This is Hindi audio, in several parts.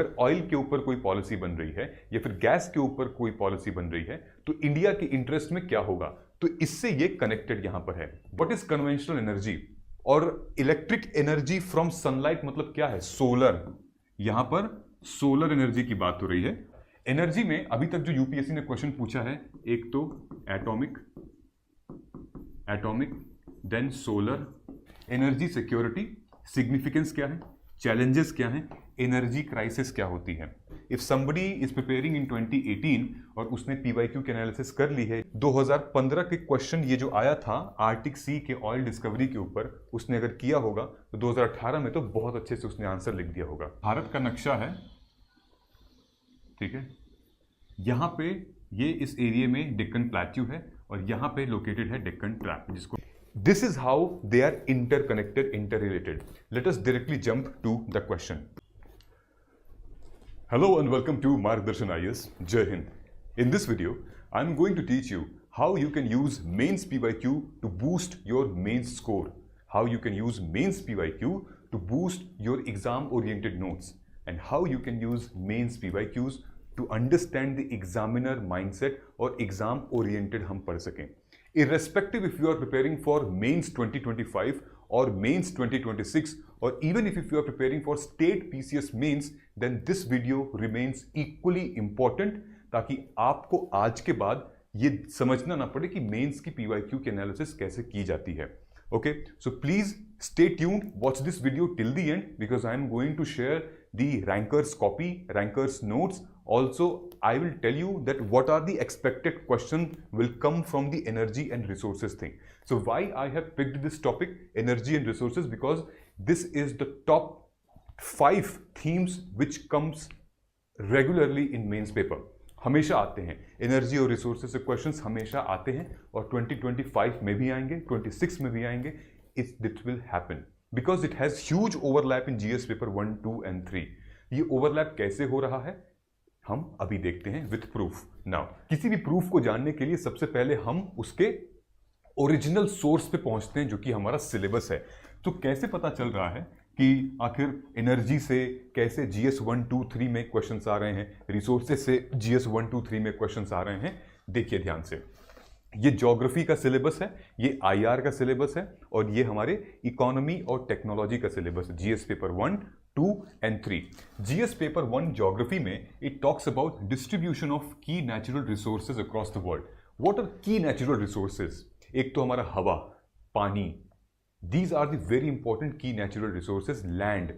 अगर ऑयल के ऊपर कोई पॉलिसी बन रही है या फिर गैस के ऊपर कोई पॉलिसी बन रही है तो इंडिया के इंटरेस्ट में क्या होगा, तो इससे ये कनेक्टेड यहां पर है। व्हाट इज कन्वेंशनल एनर्जी और इलेक्ट्रिक एनर्जी फ्रॉम सनलाइट मतलब क्या है, सोलर। यहां पर सोलर एनर्जी की बात हो रही है। एनर्जी में अभी तक जो यूपीएससी ने क्वेश्चन पूछा है, एक तो atomic then solar energy, security, significance क्या है, चैलेंजेस क्या हैं, एनर्जी क्राइसिस क्या होती है। If somebody is preparing in 2018 और उसने पीवाईक्यू की एनालिसिस कर ली है, 2015 के क्वेश्चन ये जो आया था आर्टिक सी के ऑयल डिस्कवरी के ऊपर, उसने अगर किया होगा तो 2018 में तो बहुत अच्छे से उसने आंसर लिख दिया होगा। भारत का नक्शा है, ठीक है, यहां पे ये इस एरिया में डेक्कन प्लेट्यू है और यहां पे लोकेटेड है डेक्कन ट्रैप, जिसको this is how they are interconnected, interrelated. Let us directly jump to the question. Hello and welcome to Margdarshan IAS. Jai Hind. In this video, I am going to teach you how you can use mains PYQ to boost your mains score. How you can use mains PYQ to boost your exam-oriented notes, and how you can use mains PYQs to understand the examiner mindset और exam-oriented हम पढ़ सकें। Irrespective if you are preparing for mains 2025 or mains 2026 or even if you are preparing for state PCS mains, then this video remains equally important ताकि आपको आज के बाद ये समझना ना पड़े कि मेंस की PYQ की एनालिसिस कैसे की जाती है। Okay, so please stay tuned, watch this video till the end because I am going to share the rankers copy, rankers notes. Also, I will tell you that what are the expected questions will come from the energy and resources thing. So why I have picked this topic, energy and resources, because this is the top 5 themes which comes regularly in mains paper. हमेशा आते हैं, एनर्जी और रिसोर्सेज से क्वेश्चंस हमेशा आते हैं और 2025 में भी आएंगे, 26 में भी आएंगे। It will happen because it has huge overlap in GS paper 1, 2 and 3. ये ओवरलैप कैसे हो रहा है हम अभी देखते हैं विथ प्रूफ। नाउ किसी भी प्रूफ को जानने के लिए सबसे पहले हम उसके ओरिजिनल सोर्स पे पहुंचते हैं जो कि हमारा सिलेबस है। तो कैसे पता चल रहा है कि आखिर एनर्जी से कैसे GS 1, 2, 3 में क्वेश्चंस आ रहे हैं, रिसोर्सेज से GS 1, 2, 3 में क्वेश्चंस आ रहे हैं। देखिए ध्यान से, ये ज्योग्राफी का सिलेबस है, ये IR का सिलेबस है और ये हमारे इकोनॉमी और टेक्नोलॉजी का सिलेबस है, GS paper 1, 2 and 3. GS paper 1 geography में it talks about distribution of key natural resources across the world. What are key natural resources? एक तो हमारा हवा, पानी, these are the very important key natural resources, land,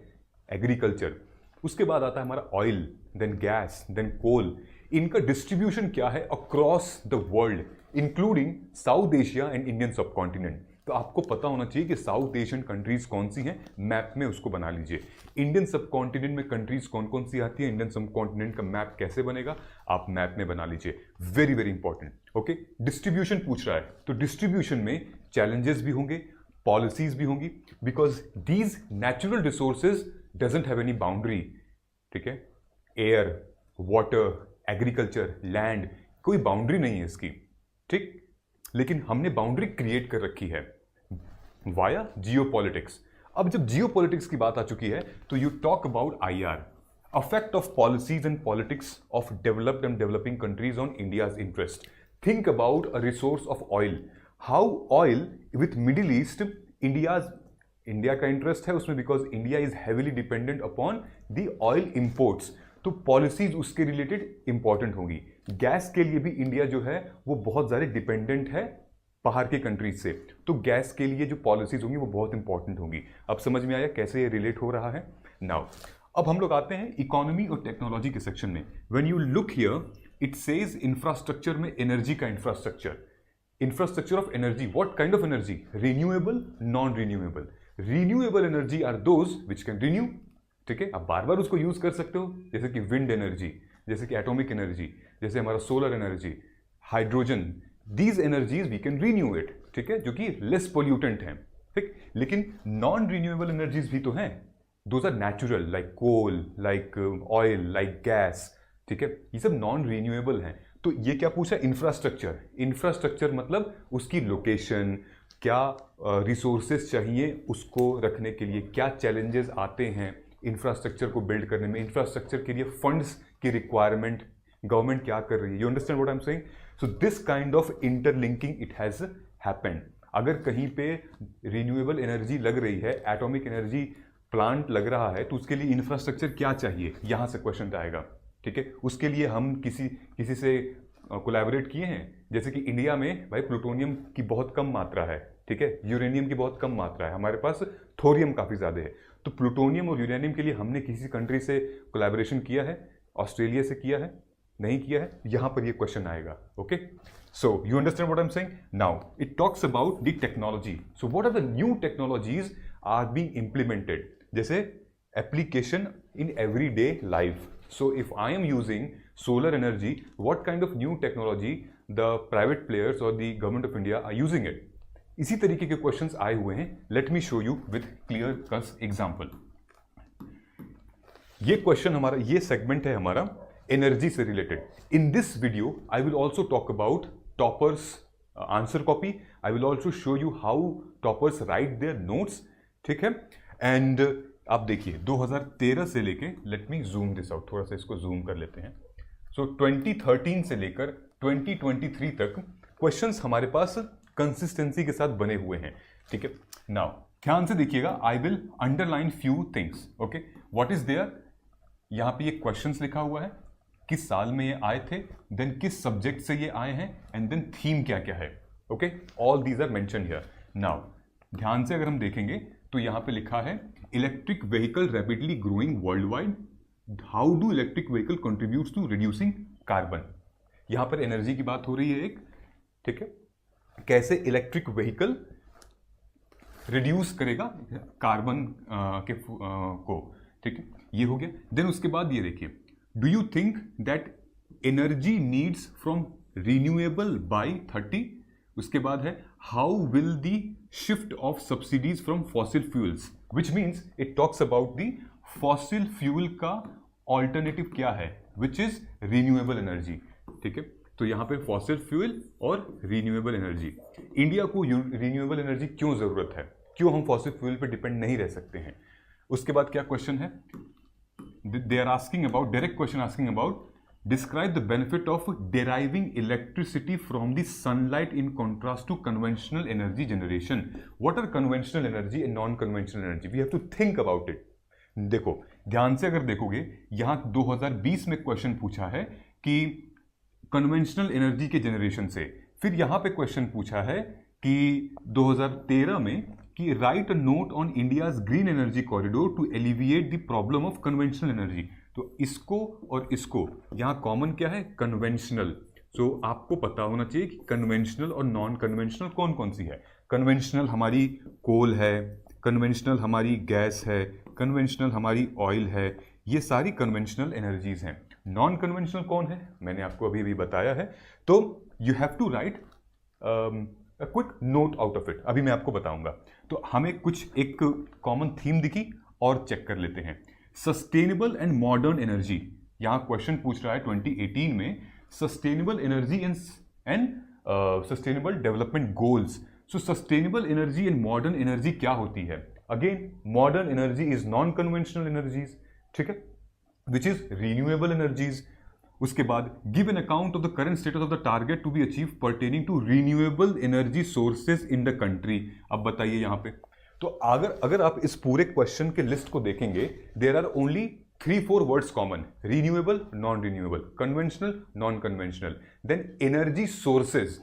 agriculture. उसके बाद आता है हमारा oil, then gas, then coal. इनका डिस्ट्रीब्यूशन क्या है across the world including South Asia and Indian subcontinent. तो आपको पता होना चाहिए कि साउथ एशियन कंट्रीज कौन सी हैं, मैप में उसको बना लीजिए। इंडियन सबकॉन्टिनेंट में कंट्रीज कौन कौन सी आती है, इंडियन सबकॉन्टिनेंट का मैप कैसे बनेगा, आप मैप में बना लीजिए। Very very important. Okay, distribution पूछ रहा है तो डिस्ट्रीब्यूशन में चैलेंजेस भी होंगे, पॉलिसीज भी होंगी, because these natural resources doesn't have any boundary. ठीक है, एयर, वाटर, एग्रीकल्चर, लैंड, कोई बाउंड्री नहीं है इसकी। ठीक, लेकिन हमने बाउंड्री क्रिएट कर रखी है वाया जियोपॉलिटिक्स। अब जब जियोपॉलिटिक्स की बात आ चुकी है तो you talk about IR, affect of policies and politics of developed and developing countries on India's interest. Think about a resource of oil, how oil with middle east, India का इंटरेस्ट है उसमें because India is heavily dependent upon the oil imports, तो पॉलिसीज उसके रिलेटेड इंपॉर्टेंट होंगी। गैस के लिए भी इंडिया जो है वो बहुत ज़्यादा डिपेंडेंट है बाहर के कंट्रीज से, तो गैस के लिए जो पॉलिसीज होंगी वो बहुत इंपॉर्टेंट होंगी। अब समझ में आया कैसे ये रिलेट हो रहा है। नाउ अब हम लोग आते हैं इकोनॉमी और टेक्नोलॉजी के सेक्शन में। When you look here it says infrastructure में एनर्जी का infrastructure of energy. What kind of energy? Renewable, non renewable. Renewable energy are those which can renew. ठीक है, आप बार बार उसको यूज कर सकते हो, जैसे कि विंड एनर्जी, जैसे कि एटॉमिक एनर्जी, जैसे हमारा solar energy, hydrogen. These energies we can renew it, ठीक है, जो कि लेस पोल्यूटेंट हैं। ठीक, लेकिन नॉन रिन्यूएबल एनर्जीज भी तो हैं, those are natural, like coal, like oil, like gas. ठीक है, ये सब नॉन रिन्यूएबल हैं। तो ये क्या पूछा? इंफ्रास्ट्रक्चर मतलब उसकी लोकेशन, क्या रिसोर्सेज चाहिए उसको रखने के लिए, क्या चैलेंजेस आते हैं, इंफ्रास्ट्रक्चर को बिल्ड करने में, इंफ्रास्ट्रक्चर के लिए फंड्स की रिक्वायरमेंट गवर्नमेंट क्या कर रही है, you understand what I am saying? So this kind of interlinking it has happened. अगर कहीं पे रिन्यूएबल एनर्जी लग रही है, एटॉमिक एनर्जी प्लांट लग रहा है, तो उसके लिए इंफ्रास्ट्रक्चर क्या चाहिए, यहां से क्वेश्चन आएगा, ठीक है। उसके लिए हम किसी से कोलैबोरेट किए हैं, जैसे कि इंडिया में भाई प्लूटोनियम की बहुत कम मात्रा है, ठीक है, यूरेनियम की बहुत कम मात्रा है, हमारे पास थोरियम काफ़ी ज़्यादा है। तो प्लूटोनियम और यूरेनियम के लिए हमने किसी कंट्री से कोलैबोरेशन किया है? ऑस्ट्रेलिया से किया है? नहीं किया है? यहाँ पर ये क्वेश्चन आएगा, okay. So you understand what I am saying? Now it talks about the technology. So what are the new technologies are being implemented, जैसे application in everyday life. So if I am using solar energy, what kind of new technology the private players or the government of India are using it? इसी तरीके के क्वेश्चंस आए हुए हैं। Let me show you with clear cut example. ये क्वेश्चन हमारा, ये सेगमेंट है हमारा एनर्जी से related. In this video, I will also talk about toppers answer copy. I will also show you how toppers write their notes, ठीक है। And आप देखिए 2013 से लेके, let me zoom this out, थोड़ा सा इसको जूम कर लेते हैं। सो 2013 से लेकर 2023 तक क्वेश्चंस हमारे पास कंसिस्टेंसी के साथ बने हुए हैं, ठीक है। नाउ ध्यान से देखिएगा, I will underline few things, okay. What is there, यहाँ पे ये क्वेश्चंस लिखा हुआ है, किस साल में ये आए थे, देन किस सब्जेक्ट से ये आए हैं, एंड देन थीम क्या क्या है, okay. All these are mention here. Now ध्यान से अगर हम देखेंगे तो यहाँ पे लिखा है electric vehicle rapidly growing world wide, how do electric vehicle contributes to reducing carbon. यहाँ पर एनर्जी की बात हो रही है एक, ठीक है, कैसे इलेक्ट्रिक व्हीकल रिड्यूस करेगा कार्बन को, ठीक है, ये हो गया। देन उसके बाद ये देखिए, do you think that energy needs from renewable by 30। उसके बाद है how will the shift of subsidies from fossil fuels, which means it talks about the fossil fuel का ऑल्टरनेटिव क्या है, विच इज रिन्यूएबल एनर्जी, ठीक है। तो यहाँ पे फॉसिल फ्यूल और रिन्यूएबल एनर्जी, इंडिया को रिन्यूएबल एनर्जी क्यों जरूरत है, क्यों हम फॉसिल फ्यूल पे डिपेंड नहीं रह सकते हैं। उसके बाद क्या क्वेश्चन है, they are asking about, direct question asking about describe the benefit of deriving electricity from the sunlight in contrast to conventional energy generation. What are conventional energy and non-conventional energy? We have to think about it. देखो ध्यान से अगर देखोगे, यहाँ 2020 में क्वेश्चन पूछा है कि कन्वेंशनल एनर्जी के जनरेशन से, फिर यहाँ पे क्वेश्चन पूछा है कि 2013 में कि write a note on India's green energy corridor to alleviate the problem of conventional energy. तो इसको और इसको यहाँ कॉमन क्या है, कन्वेंशनल। सो आपको पता होना चाहिए कि कन्वेंशनल और नॉन कन्वेंशनल कौन कौन सी है। कन्वेंशनल हमारी कोल है, कन्वेंशनल हमारी गैस है, कन्वेंशनल हमारी ऑयल है, ये सारी कन्वेंशनल एनर्जीज हैं। नॉन कन्वेंशनल कौन है, मैंने आपको अभी अभी बताया है। तो you have to write a quick note out of it, अभी मैं आपको बताऊंगा। तो हमें कुछ एक कॉमन थीम दिखी और चेक कर लेते हैं। सस्टेनेबल एंड मॉडर्न एनर्जी, यहां क्वेश्चन पूछ रहा है 2018 में, sustainable energy and sustainable development goals. So sustainable energy and modern energy क्या होती है? Again modern energy is non conventional energies, ठीक है, विच इज रिन्यूएबल एनर्जीज। उसके बाद give an account of the current status of the target to be achieve pertaining to renewable energy sources in the country. अब बताइए यहाँ पे, तो अगर आप इस पूरे क्वेश्चन के लिस्ट को देखेंगे, there are only 3-4 words common, renewable, non renewable, conventional, non conventional, then energy sources,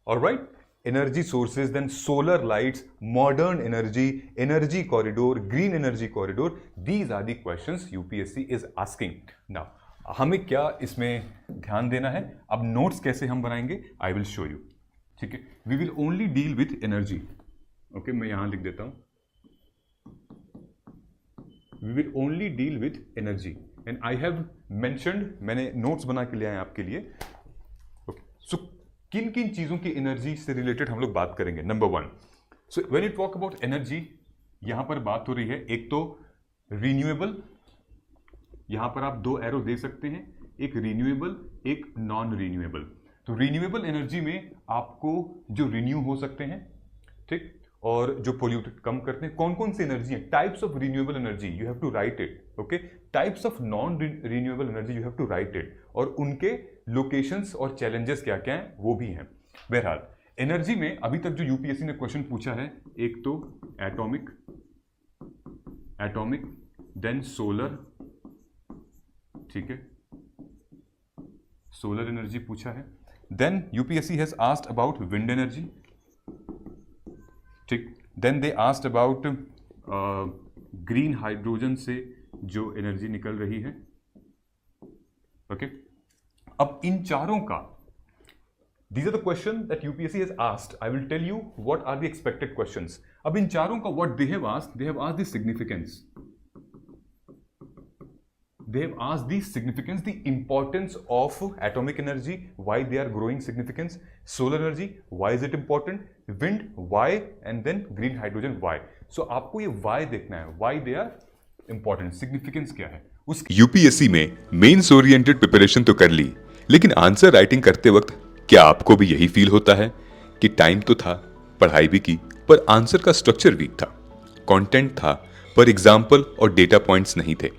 alright, energy sources, then solar lights, modern energy, energy corridor, green energy corridor. These are the questions UPSC is asking. Now हमें क्या इसमें ध्यान देना है, अब नोट्स कैसे हम बनाएंगे, आई विल शो यू, ठीक है। We will only deal with energy, okay, मैं यहां लिख देता हूं, we will only deal with energy and I have mentioned, मैंने नोट्स बना के ले आए आपके लिए, ओके। सो किन किन चीजों की एनर्जी से रिलेटेड हम लोग बात करेंगे। Number 1, so when you talk about energy, यहां पर बात हो रही है एक तो रिन्यूएबल, यहां पर आप 2 एरो दे सकते हैं, एक रिन्यूएबल, एक नॉन रिन्यूएबल। तो रिन्यूएबल एनर्जी में आपको जो रिन्यू हो सकते हैं, ठीक, और जो पोल्यूट कम करते हैं, कौन कौन सी एनर्जी है, types of renewable energy you have to write it, okay, types of non renewable energy you have to write it, और उनके लोकेशंस और चैलेंजेस क्या क्या हैं वो भी हैं। बहरहाल एनर्जी में अभी तक जो यूपीएससी ने क्वेश्चन पूछा है, एक तो एटॉमिक देन सोलर, ठीक है, सोलर एनर्जी पूछा है, then UPSC has asked about wind energy, ठीक, then they asked about green hydrogen से जो एनर्जी निकल रही है, ओके। अब इन चारों का, these are the question that UPSC has asked. I will tell you what are the expected questions. अब इन चारों का what they have asked the significance. They have asked the significance, the importance of atomic energy, why they are growing significance, solar energy, why is it important, wind, why, and then green hydrogen, why. So आपको ये why देखना है, why they are important, significance क्या है उसकी। यूपीएससी में मेंस ओरिएंटेड प्रिपरेशन तो कर ली, लेकिन आंसर राइटिंग करते वक्त क्या आपको भी यही फील होता है कि टाइम तो था, पढ़ाई भी की, पर आंसर का स्ट्रक्चर वीक था, कंटेंट था पर एग्जाम्पल और डेटा पॉइंट्स नहीं थे,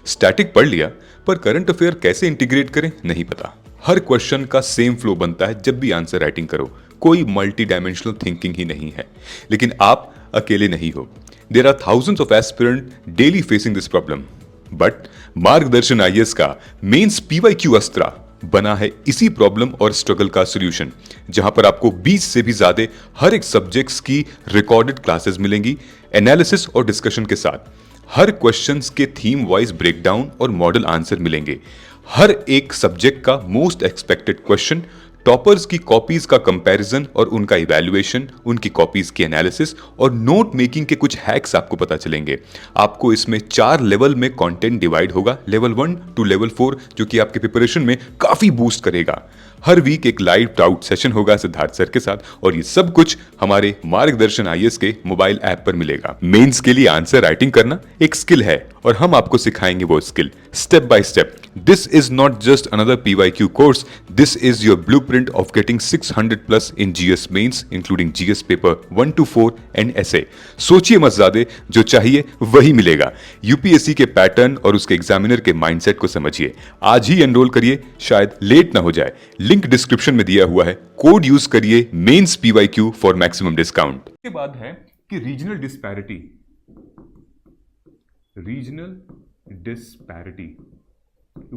स्टैटिक पढ़ लिया पर करंट अफेयर कैसे इंटीग्रेट करें नहीं पता। हर क्वेश्चन का सेम फ्लो बनता है जब भी आंसर राइटिंग करो, कोई मल्टी डायमेंशनल थिंकिंग ही नहीं है। लेकिन आप अकेले नहीं हो, there are thousands of aspirant daily facing this problem. But Margdarshan IAS का मेंस पीवाईक्यू अस्त्रा बना है इसी प्रॉब्लम और स्ट्रगल का सॉल्यूशन, जहां पर आपको 20 से भी ज्यादा हर एक सब्जेक्ट्स की रिकॉर्डेड क्लासेस मिलेंगी, एनालिसिस और डिस्कशन के साथ। हर क्वेश्चंस के थीम वाइज ब्रेकडाउन और मॉडल आंसर मिलेंगे, हर एक सब्जेक्ट का मोस्ट एक्सपेक्टेड क्वेश्चन, टॉपर्स की कॉपीज का कंपैरिजन और उनका इवैल्यूएशन, उनकी कॉपीज की एनालिसिस और नोट मेकिंग के कुछ हैक्स आपको पता चलेंगे। आपको इसमें 4 लेवल में कंटेंट डिवाइड होगा, लेवल 1 टू लेवल 4, जो कि आपके प्रिपरेशन में काफी बूस्ट करेगा। हर वीक एक लाइव डाउट सेशन होगा सिद्धार्थ सर के साथ, और ये सब कुछ हमारे मार्गदर्शन आईएएस के मोबाइल ऐप पर मिलेगा। मेंस के लिए आंसर राइटिंग करना एक स्किल है और हम आपको सिखाएंगे वो skill step by step. This is not just another PYQ course. This is your blueprint of getting 600 plus in GS mains, including GS paper 1 to 4 and essay. सोचिए मत ज़्यादा, जो चाहिए वही मिलेगा। यूपीएससी के पैटर्न और उसके एग्जामिनर के माइंडसेट को समझिए। आज ही एनरोल करिए, शायद लेट ना हो जाए। लिंक डिस्क्रिप्शन में दिया हुआ है, कोड यूज करिए mains PYQ for maximum discount. के बाद है कि regional disparity,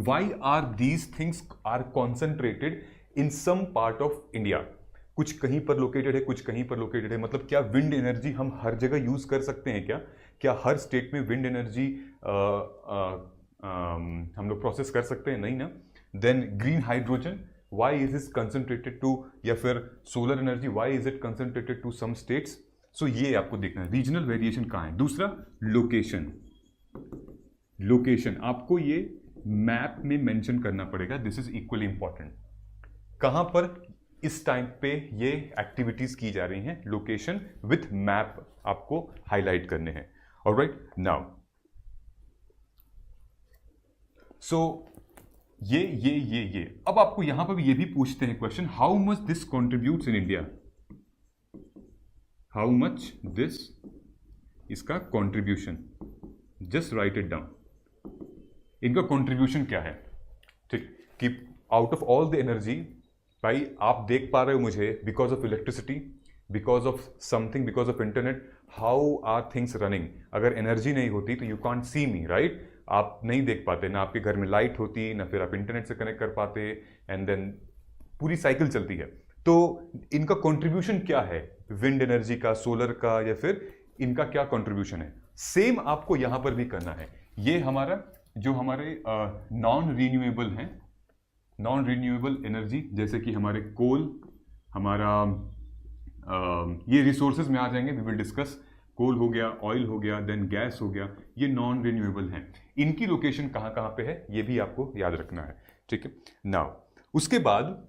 why are these things are concentrated in some part of India? कुछ कहीं पर लोकेटेड है, कुछ कहीं पर लोकेटेड है। मतलब क्या विंड एनर्जी हम हर जगह यूज कर सकते हैं क्या हर स्टेट में विंड एनर्जी हम लोग प्रोसेस कर सकते हैं? नहीं ना। Then green hydrogen, why is is concentrated to, या फिर solar energy, why is it concentrated to some states. So ये आपको देखना है रीजनल वेरिएशन कहाँ है। दूसरा लोकेशन आपको ये मैप में मेंशन करना पड़ेगा, दिस इज इक्वली इंपॉर्टेंट। कहां पर इस टाइम पे ये एक्टिविटीज की जा रही हैं, लोकेशन विथ मैप आपको हाईलाइट करने हैं। ऑलराइट, नाउ सो ये अब आपको यहां पर भी ये भी पूछते हैं question, how much this contributes in India, how much this, इसका contribution, just write it down. इनका कंट्रीब्यूशन क्या है, ठीक, कि out of all the energy, भाई आप देख पा रहे हो मुझे, because of electricity, because of something, because of internet, how are things running. अगर एनर्जी नहीं होती तो you can't see me, right, आप नहीं देख पाते, ना आपके घर में लाइट होती, ना फिर आप इंटरनेट से कनेक्ट कर पाते, एंड देन पूरी साइकिल चलती है। तो इनका कंट्रीब्यूशन क्या है, विंड एनर्जी का, सोलर का, या फिर इनका क्या कंट्रीब्यूशन है, सेम आपको यहां पर भी करना है। ये हमारा जो हमारे नॉन रिन्यूएबल हैं, नॉन रिन्यूएबल एनर्जी, जैसे कि हमारे कोल, हमारा ये रिसोर्सेज में आ जाएंगे, वी विल डिस्कस। कोल हो गया, ऑयल हो गया, देन गैस हो गया, ये नॉन रिन्यूएबल हैं। इनकी लोकेशन कहाँ कहाँ पे है ये भी आपको याद रखना है, ठीक है। नाउ उसके बाद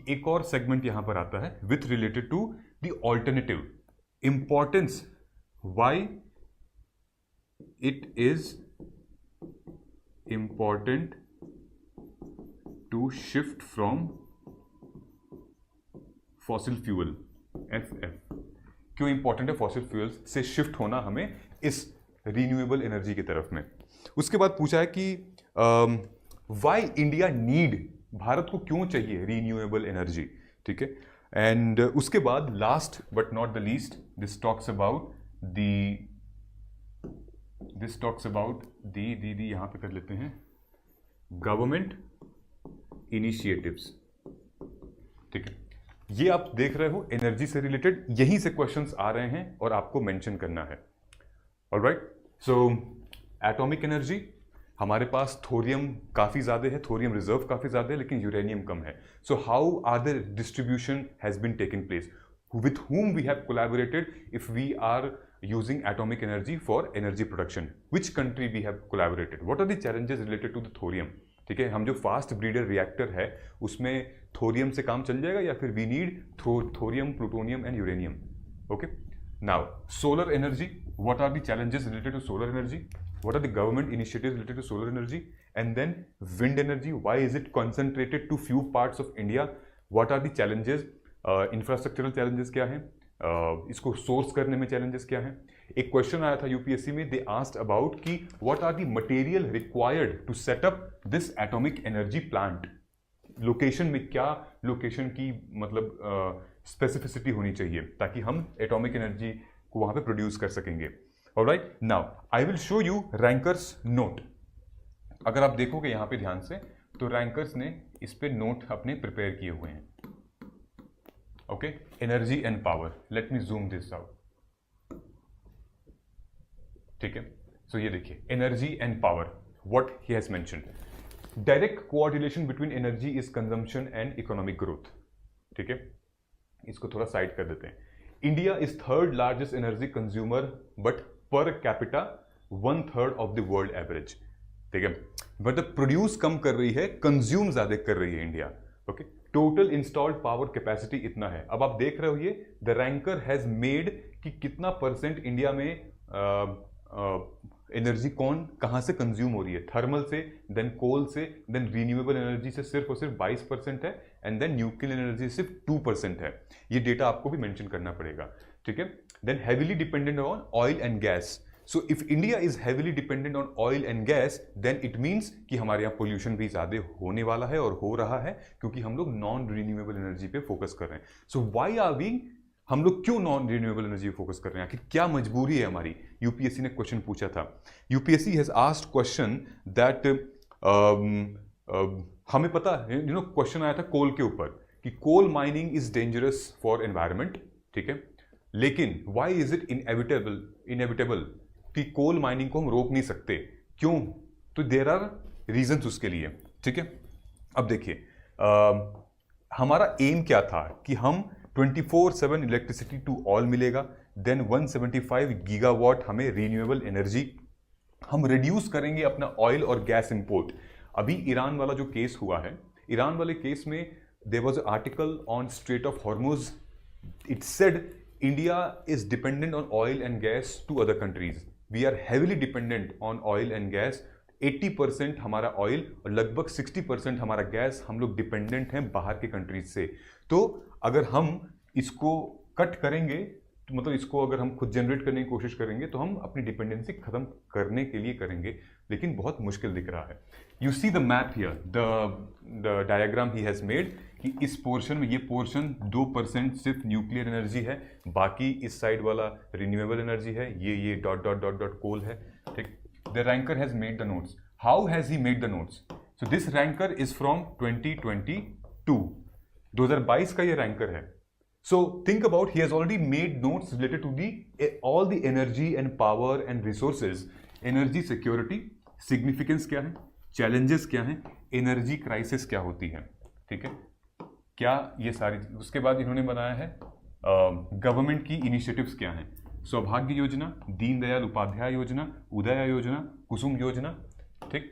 एक और सेगमेंट यहां पर आता है with related to the alternative importance, why it is important to shift from fossil fuel, FF, क्यों इंपॉर्टेंट है फॉसिल फ्यूल्स से शिफ्ट होना हमें इस रीन्यूएबल एनर्जी की तरफ में। उसके बाद पूछा है कि वाई इंडिया नीड, भारत को क्यों चाहिए रीन्यूएबल एनर्जी, ठीक है। एंड उसके बाद last but not the least, this talks about दी यहां पे कर लेते हैं, गवर्नमेंट इनिशिएटिव्स, ठीक है। ये आप देख रहे हो एनर्जी से रिलेटेड, यहीं से क्वेश्चंस आ रहे हैं और आपको मेंशन करना है। ऑलराइट, सो एटॉमिक एनर्जी, हमारे पास थोरियम काफ़ी ज़्यादा है, थोरियम रिजर्व काफ़ी ज़्यादा है, लेकिन यूरेनियम कम है। So how are the distribution has been taking place, with whom we have collaborated if we are using atomic energy for energy production, which country we have collaborated, what are the challenges related to the thorium, ठीक है। हम जो फास्ट ब्रीडर रिएक्टर है उसमें थोरियम से काम चल जाएगा या फिर we need thorium, plutonium and uranium. Okay, now solar energy, what are the challenges related to solar energy, what are the government initiatives related to solar energy, and then wind energy, why is it concentrated to few parts of India, what are the challenges, infrastructural challenges क्या हैं, इसको सोर्स करने में चैलेंजेस क्या हैं। एक क्वेश्चन आया था यूपीएससी में, दे आस्क्ड अबाउट कि what are the material required to set up this atomic energy plant, location में क्या लोकेशन की मतलब स्पेसिफिसिटी होनी चाहिए ताकि हम एटॉमिक एनर्जी को वहां पे प्रोड्यूस कर सकेंगे। Alright, now I will show you rankers note. अगर आप देखोगे यहां पे ध्यान से तो रैंकर्स ने इस पे नोट अपने प्रिपेयर किए हुए हैं। Okay, energy and power, let me zoom this out, ठीक है। सो ये देखिए energy and power, what he has mentioned, direct coordination between energy is consumption and economic growth, ठीक है। इसको थोड़ा साइड कर देते हैं। India is third largest energy consumer but per capita 1/3 of the world average, ठीक है। मतलब प्रोड्यूस कम कर रही है, कंज्यूम ज्यादा कर रही है India. Okay, total installed power capacity इतना है। अब आप देख रहे हो ये द रैंकर हैज मेड कि कितना परसेंट इंडिया में एनर्जी कहां से कंज्यूम हो रही है, थर्मल से, देन कोल से, देन रिन्यूएबल एनर्जी से सिर्फ और सिर्फ 22% है, एंड देन न्यूक्लियर एनर्जी सिर्फ 2% है। ये डेटा आपको भी मेंशन करना पड़ेगा, ठीक है। Then heavily dependent on oil and gas. So if India is heavily dependent on oil and gas, then it means कि हमारे यहाँ पोल्यूशन भी ज्यादा होने वाला है और हो रहा है, क्योंकि हम लोग नॉन रिन्यूएबल एनर्जी पे फोकस कर रहे हैं। सो व्हाई आर वी, हम लोग क्यों नॉन रिन्यूएबल एनर्जी पे फोकस कर रहे हैं, आखिर क्या मजबूरी है हमारी। यूपीएससी ने क्वेश्चन पूछा था, UPSC has asked question that हमें पता है, यू नो क्वेश्चन आया था कोल के ऊपर कि coal mining is dangerous for environment, ठीक है, लेकिन व्हाई इज इट इनएविटेबल कि कोल माइनिंग को हम रोक नहीं सकते, क्यों, तो देयर आर रीजंस उसके लिए, ठीक है। अब देखिए हमारा एम क्या था कि हम 24/7 इलेक्ट्रिसिटी टू ऑल मिलेगा, देन 175 गीगावाट हमें रिन्यूएबल एनर्जी, हम रिड्यूस करेंगे अपना ऑयल और गैस इंपोर्ट। अभी ईरान वाला जो केस हुआ है, ईरान वाले केस में there was a article on Strait of Hormuz, it said India is dependent on oil and gas to other countries, we are heavily dependent on oil and gas, 80% हमारा ऑयल और लगभग 60% हमारा गैस हम लोग डिपेंडेंट हैं बाहर के कंट्रीज से। तो अगर हम इसको कट करेंगे, तो मतलब इसको अगर हम खुद जनरेट करने की कोशिश करेंगे तो हम अपनी डिपेंडेंसी खत्म करने के लिए करेंगे, लेकिन बहुत मुश्किल दिख रहा है। You see the map here, the diagram he has made कि इस पोर्शन में, ये पोर्शन 2% सिर्फ न्यूक्लियर एनर्जी है, बाकी इस साइड वाला रिन्यूएबल एनर्जी है, ये डॉट डॉट डॉट डॉट कोल है, ठीक। The ranker has made the notes. How has he made the notes? So this ranker is from 2022. 2022 का ये ranker है. So think about, he has already made notes related to all the energy and power and resources. Energy security, significance क्या है, challenges क्या हैं, energy crisis क्या होती है, ठीक है, क्या ये सारी। उसके बाद इन्होंने बनाया है गवर्नमेंट की इनिशिएटिव्स क्या हैं, सौभाग्य योजना, दीनदयाल उपाध्याय योजना, उदया योजना, कुसुम योजना, ठीक।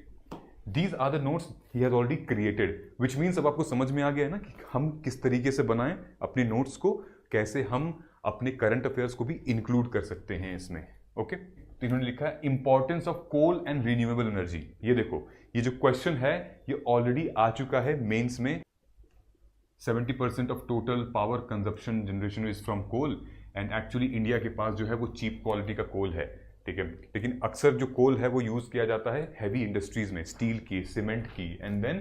These are the notes he has already created, which means अब आपको समझ में आ गया है ना कि हम किस तरीके से बनाएं अपने नोट्स को, कैसे हम अपने करंट अफेयर्स को भी इंक्लूड कर सकते हैं इसमें। ओके, तो इन्होंने लिखा है importance of coal and renewable energy. ये देखो, ये जो क्वेश्चन है ये ऑलरेडी आ चुका है मेंस में। 70% of total power consumption generation is from coal, and actually India के पास जो है वो चीप क्वालिटी का कोल है, ठीक है। लेकिन अक्सर जो कोल है वो यूज़ किया जाता है हैवी इंडस्ट्रीज़ में, स्टील की, सीमेंट की, एंड देन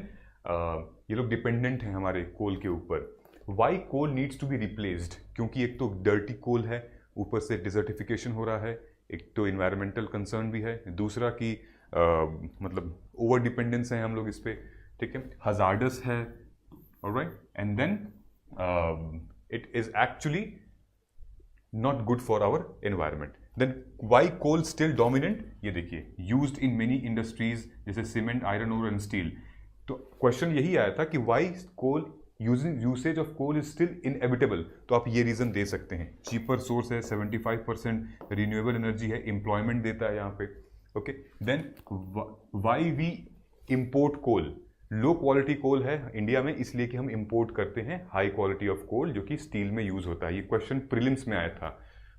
ये लोग डिपेंडेंट हैं हमारे कोल के ऊपर। Why coal needs to be replaced? क्योंकि एक तो डर्टी कोल है, ऊपर से डिजर्टिफिकेशन हो रहा है, एक तो इन्वायरमेंटल कंसर्न भी है, दूसरा कि मतलब ओवर डिपेंडेंस है हम लोग इस पर, ठीक है, हजार्डस है, alright, and then it is actually not good for our environment. Then why coal still dominant? ये देखिए, यूज्ड इन मेनी इंडस्ट्रीज जैसे cement, iron ore and steel. तो क्वेश्चन यही आया था कि why coal usage of coal is still inevitable. तो आप ये रीजन दे सकते हैं, चीपर सोर्स है, 75% रिन्यूएबल एनर्जी है, एम्प्लॉयमेंट देता है यहाँ पे, okay. Then why we import coal? Low quality coal है इंडिया में, इसलिए कि हम इंपोर्ट करते हैं हाई क्वालिटी ऑफ कोल जो कि स्टील में यूज होता है। ये क्वेश्चन प्रीलिम्स में आया था।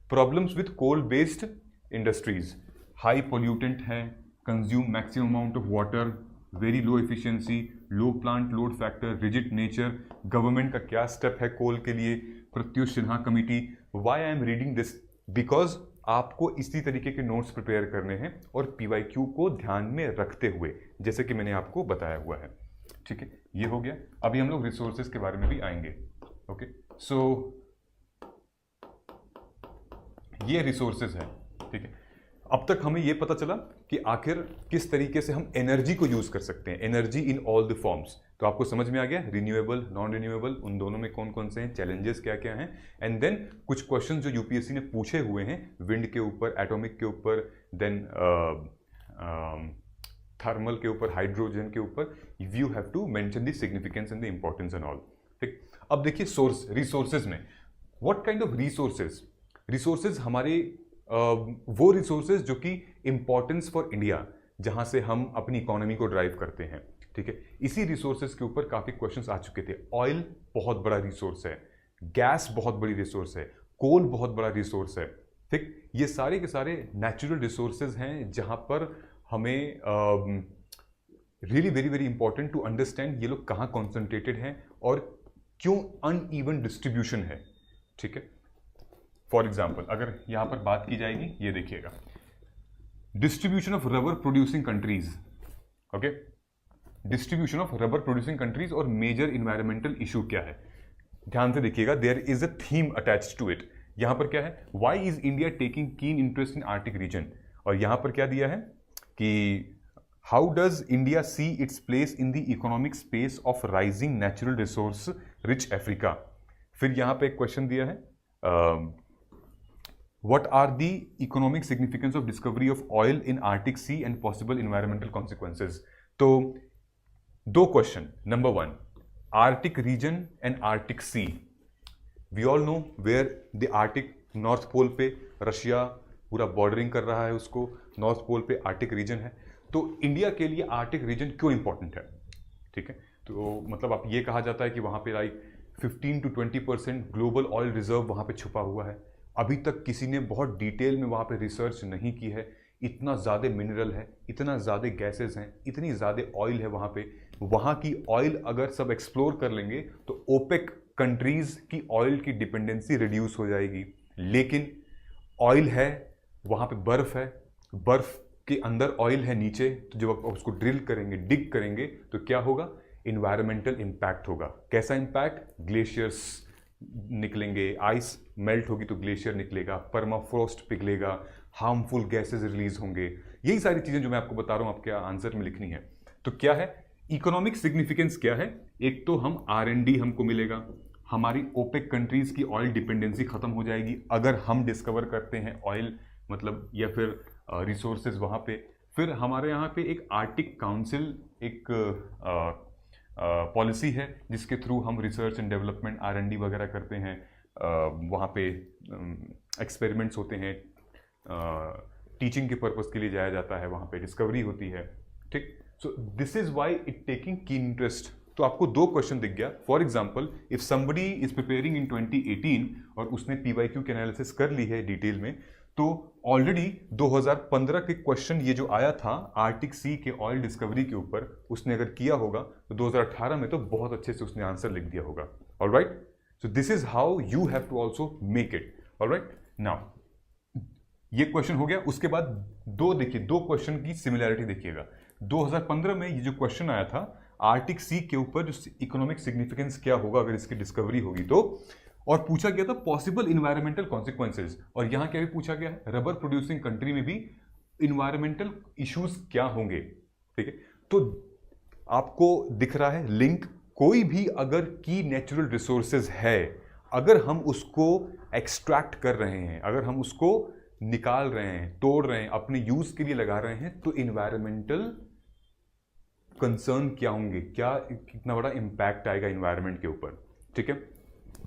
Problems with coal based industries, high pollutant है, consume maximum amount of water, very low efficiency, low plant load factor, rigid nature. Government का क्या स्टेप है कोल के लिए? Pratyush Sinha committee. Why I am reading this? Because आपको इसी तरीके के नोट्स प्रिपेयर करने हैं और पीवाईक्यू को ध्यान में रखते हुए, जैसे कि मैंने आपको बताया हुआ है, ठीक है। ये हो गया। अभी हम लोग रिसोर्सेज के बारे में भी आएंगे, ओके। सो ये रिसोर्सेज है, ठीक है। अब तक हमें ये पता चला कि आखिर किस तरीके से हम एनर्जी को यूज कर सकते हैं, energy in all the forms. तो आपको समझ में आ गया रिन्यूएबल, नॉन रिन्यूएबल, उन दोनों में कौन कौन से हैं, चैलेंजेस क्या क्या हैं, एंड देन कुछ क्वेश्चन जो यूपीएससी ने पूछे हुए हैं विंड के ऊपर, एटॉमिक के ऊपर, देन थर्मल के ऊपर, हाइड्रोजन के ऊपर। You have to mention the significance and the importance and all, ठीक। अब देखिए रिसोर्सेज में what kind of resources? Resources हमारे वो रिसोर्सेज जो कि इंपॉर्टेंस फॉर इंडिया, जहां से हम अपनी इकोनॉमी को ड्राइव करते हैं, ठीक है। इसी रिसोर्सेज के ऊपर काफी क्वेश्चंस आ चुके थे। ऑयल बहुत बड़ा रिसोर्स है, गैस बहुत बड़ी रिसोर्स है, कोल बहुत बड़ा रिसोर्स है, ठीक। ये सारे के सारे नेचुरल रिसोर्सेज हैं जहां पर हमें really very very important to understand ये लोग कहाँ कॉन्सेंट्रेटेड हैं और क्यों अनइवन डिस्ट्रीब्यूशन है, ठीक है। फॉर एग्जाम्पल अगर यहां पर बात की जाएगी, ये देखिएगा, distribution of rubber producing countries, okay, distribution of rubber producing countries और मेजर इन्वायरमेंटल इशू क्या है। ध्यान से देखिएगा, there is a theme attached to it. यहां पर क्या है, why is India taking keen interest in Arctic region, और यहां पर क्या दिया है कि how does India see its place in the economic space of rising natural resource rich Africa. फिर यहां पे एक क्वेश्चन दिया है, what are the economic significance of discovery of oil in Arctic Sea and possible environmental consequences? तो दो question. Number one, Arctic region and Arctic Sea. We all know where the Arctic, north pole पे रशिया पूरा बॉर्डरिंग कर रहा है उसको, नॉर्थ पोल पे आर्टिक रीजन है। तो इंडिया के लिए आर्टिक रीजन क्यों इंपॉर्टेंट है, ठीक है। तो मतलब आप ये कहा जाता है कि वहाँ पे like 15 to 20% global oil reserve वहाँ पे छुपा हुआ है। अभी तक किसी ने बहुत डिटेल में वहाँ पे रिसर्च नहीं की है। इतना ज़्यादा मिनरल है, इतना ज़्यादा गैसेस हैं, इतनी ज़्यादा ऑयल है वहाँ पे। वहाँ की ऑयल अगर सब एक्सप्लोर कर लेंगे तो ओपेक कंट्रीज़ की ऑयल की डिपेंडेंसी रिड्यूस हो जाएगी। लेकिन ऑयल है, वहाँ पे बर्फ़ है, बर्फ़ के अंदर ऑयल है नीचे, तो जब आप उसको ड्रिल करेंगे, डिग करेंगे, तो क्या होगा, इन्वायरमेंटल इम्पैक्ट होगा। कैसा इम्पैक्ट? ग्लेशियर्स निकलेंगे, आइस मेल्ट होगी तो ग्लेशियर निकलेगा, परमाफ्रोस्ट पिघलेगा, हार्मफुल गैसेस रिलीज होंगे। यही सारी चीज़ें जो मैं आपको बता रहा हूँ आपके आंसर में लिखनी है। तो क्या है इकोनॉमिक सिग्निफिकेंस, क्या है? एक तो हम R&D हमको मिलेगा, हमारी ओपेक कंट्रीज की ऑयल डिपेंडेंसी खत्म हो जाएगी अगर हम डिस्कवर करते हैं ऑयल, मतलब या फिर रिसोर्सेज वहाँ पे। फिर हमारे यहाँ पे एक आर्टिक काउंसिल एक पॉलिसी है जिसके थ्रू हम रिसर्च एंड डेवलपमेंट R&D वगैरह करते हैं। वहाँ पे एक्सपेरिमेंट्स होते हैं, टीचिंग के पर्पज़ के लिए जाया जाता है, वहाँ पे डिस्कवरी होती है, ठीक। So this is why it taking keen interest. तो आपको दो क्वेश्चन दिख गया। For example if somebody is preparing in 2018 और उसने पीवाईक्यू की एनालिसिस कर ली है डिटेल में, तो ऑलरेडी 2015 के क्वेश्चन ये जो आया था आर्टिक सी के ऑयल डिस्कवरी के ऊपर, उसने अगर किया होगा तो 2018 में तो बहुत अच्छे से उसने आंसर लिख दिया होगा। Alright, so this is how you have to also make it. Alright, now ये क्वेश्चन हो गया। उसके बाद देखिए दो क्वेश्चन की सिमिलैरिटी देखिएगा। 2015 में ये जो क्वेश्चन आया था आर्टिक सी के ऊपर, जो इकोनॉमिक सिग्निफिकेंस क्या होगा अगर इसकी डिस्कवरी होगी तो, और पूछा गया था पॉसिबल इन्वायरमेंटल कॉन्सिक्वेंसेज, और यहां क्या भी पूछा गया है, रबर प्रोड्यूसिंग कंट्री में भी इन्वायरमेंटल इश्यूज क्या होंगे। ठीक है, तो आपको दिख रहा है लिंक, कोई भी अगर की नेचुरल रिसोर्सेज है, अगर हम उसको एक्सट्रैक्ट कर रहे हैं, अगर हम उसको निकाल रहे हैं, तोड़ रहे हैं, अपने यूज के लिए लगा रहे हैं, तो इन्वायरमेंटल कंसर्न क्या होंगे, क्या कितना बड़ा इंपैक्ट आएगा इन्वायरमेंट के ऊपर। ठीक है,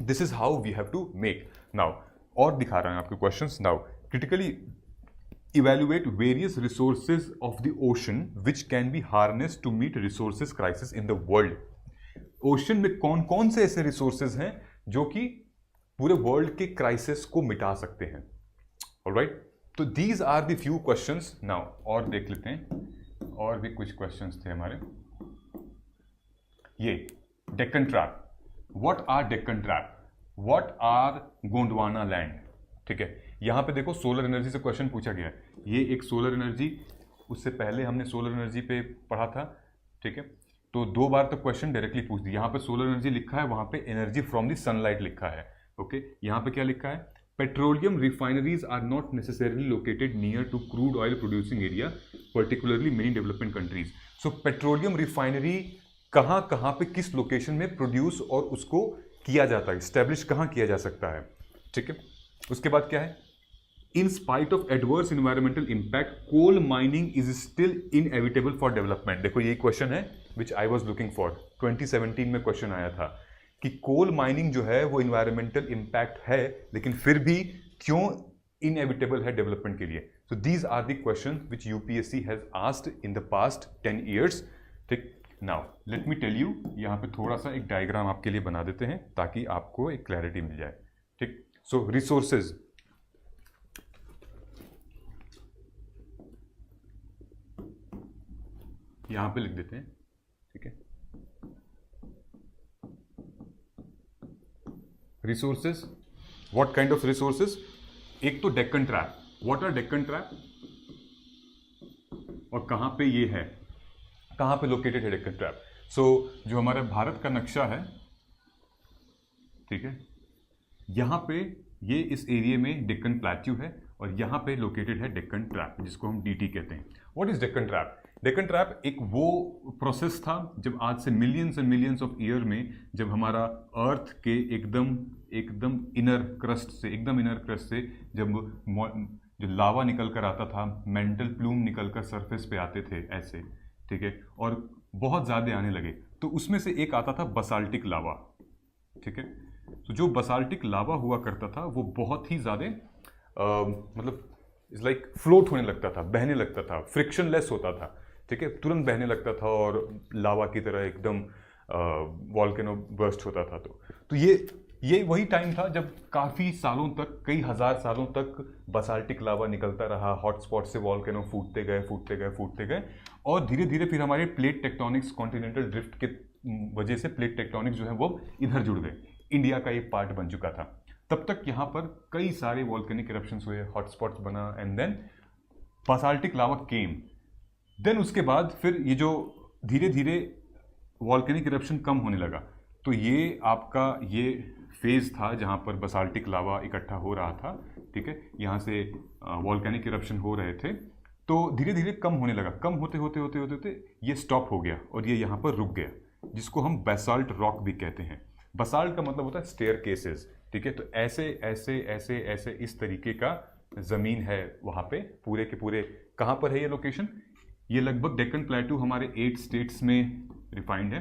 this is how we have to make now. और दिखा रहे हैं आपके questions now. Critically evaluate various resources of the ocean which can be harness to meet resources crisis in the world. Ocean में कौन कौन से ऐसे रिसोर्सेज हैं जो कि पूरे वर्ल्ड के क्राइसिस को मिटा सकते हैं। ऑलराइट, तो these are the few questions now. और देख लेते हैं, और भी कुछ क्वेश्चंस थे हमारे। ये Deccan trap, what are Deccan trap, what are Gondwana land. ठीक है, यहां पे देखो सोलर एनर्जी से क्वेश्चन पूछा गया है। ये एक सोलर एनर्जी, उससे पहले हमने सोलर एनर्जी पे पढ़ा था। ठीक है, तो 2 बार तो क्वेश्चन डायरेक्टली पूछ दी। यहां पे सोलर एनर्जी लिखा है, वहां पे एनर्जी फ्रॉम द सनलाइट लिखा है। ओके, यहां पे क्या लिखा है, petroleum refineries are not necessarily located near to crude oil producing area, particularly many development countries. So petroleum refinery कहाँ कहाँ पे किस लोकेशन में प्रोड्यूस और उसको किया जाता है, स्टैब्लिश कहाँ किया जा सकता है। ठीक है, उसके बाद क्या है, in spite of adverse environmental impact coal mining is still inevitable for development. देखो ये क्वेश्चन है which I was looking for, 2017 में क्वेश्चन आया था कि कोल माइनिंग जो है वो इन्वायरमेंटल इंपैक्ट है, लेकिन फिर भी क्यों इनएविटेबल है डेवलपमेंट के लिए। So these are the question which UPSC has asked in the past 10 years। ठीक, now let me tell you, यहाँ पे थोड़ा सा एक डायग्राम आपके लिए बना देते हैं ताकि आपको एक क्लैरिटी मिल जाए। ठीक, सो रिसोर्सेज, यहां पे लिख देते हैं। ठीक है, resources, what kind of resources, एक तो Deccan trap, what are Deccan trap और कहां पे ये है, कहां पे लोकेटेड है डेक्कन ट्रैप। सो जो हमारा भारत का नक्शा है, ठीक है, यहां पे ये इस एरिया में डेक्कन प्लेट्यू है और यहां पे लोकेटेड है डेक्कन ट्रैप, जिसको हम डीटी कहते हैं। What is Deccan trap? Deccan trap एक वो प्रोसेस था जब आज से millions and millions of year में, जब हमारा अर्थ के एकदम इनर क्रस्ट से जब जो लावा निकल कर आता था, मेंटल प्लूम निकल कर सरफेस पे आते थे ऐसे। ठीक है, और बहुत ज़्यादा आने लगे, तो उसमें से एक आता था बसाल्टिक लावा। ठीक है, तो जो बसाल्टिक लावा हुआ करता था वो बहुत ही ज़्यादा मतलब इट्स लाइक फ्लोट होने लगता था, बहने लगता था, फ्रिक्शनलेस होता था। ठीक है, तुरंत बहने लगता था और लावा की तरह एकदम वॉल्केनो बर्स्ट होता था। तो ये वही टाइम था जब काफ़ी सालों तक, कई हज़ार सालों तक बसाल्टिक लावा निकलता रहा, हॉटस्पॉट से वॉल्केनो फूटते गए और धीरे धीरे फिर हमारे प्लेट टेक्टोनिक्स, कॉन्टिनेंटल ड्रिफ्ट के वजह से प्लेट टेक्टोनिक्स जो है वो इधर जुड़ गए, इंडिया का एक पार्ट बन चुका था। तब तक यहाँ पर कई सारे वॉल्केनिक इरप्शंस हुए, हॉटस्पॉट्स बना, and then basaltic lava came. Then उसके बाद फिर ये जो धीरे धीरे वॉल्केनिक इरप्शन कम होने लगा, तो ये आपका ये फेज था जहाँ पर बासाल्टिक लावा इकट्ठा हो रहा था। ठीक है, यहाँ से वॉल्केनिक इरप्शन हो रहे थे, तो धीरे धीरे कम होने लगा, कम होते ये स्टॉप हो गया और ये यहाँ पर रुक गया, जिसको हम बेसाल्ट रॉक भी कहते हैं। बसाल्ट का मतलब होता है स्टेयर केसेस। ठीक है, तो ऐसे इस तरीके का ज़मीन है वहाँ पे, पूरे के पूरे। कहाँ पर है ये लोकेशन? ये लगभग डेक्कन प्लेट्यू हमारे 8 स्टेट्स में रिफाइंड है,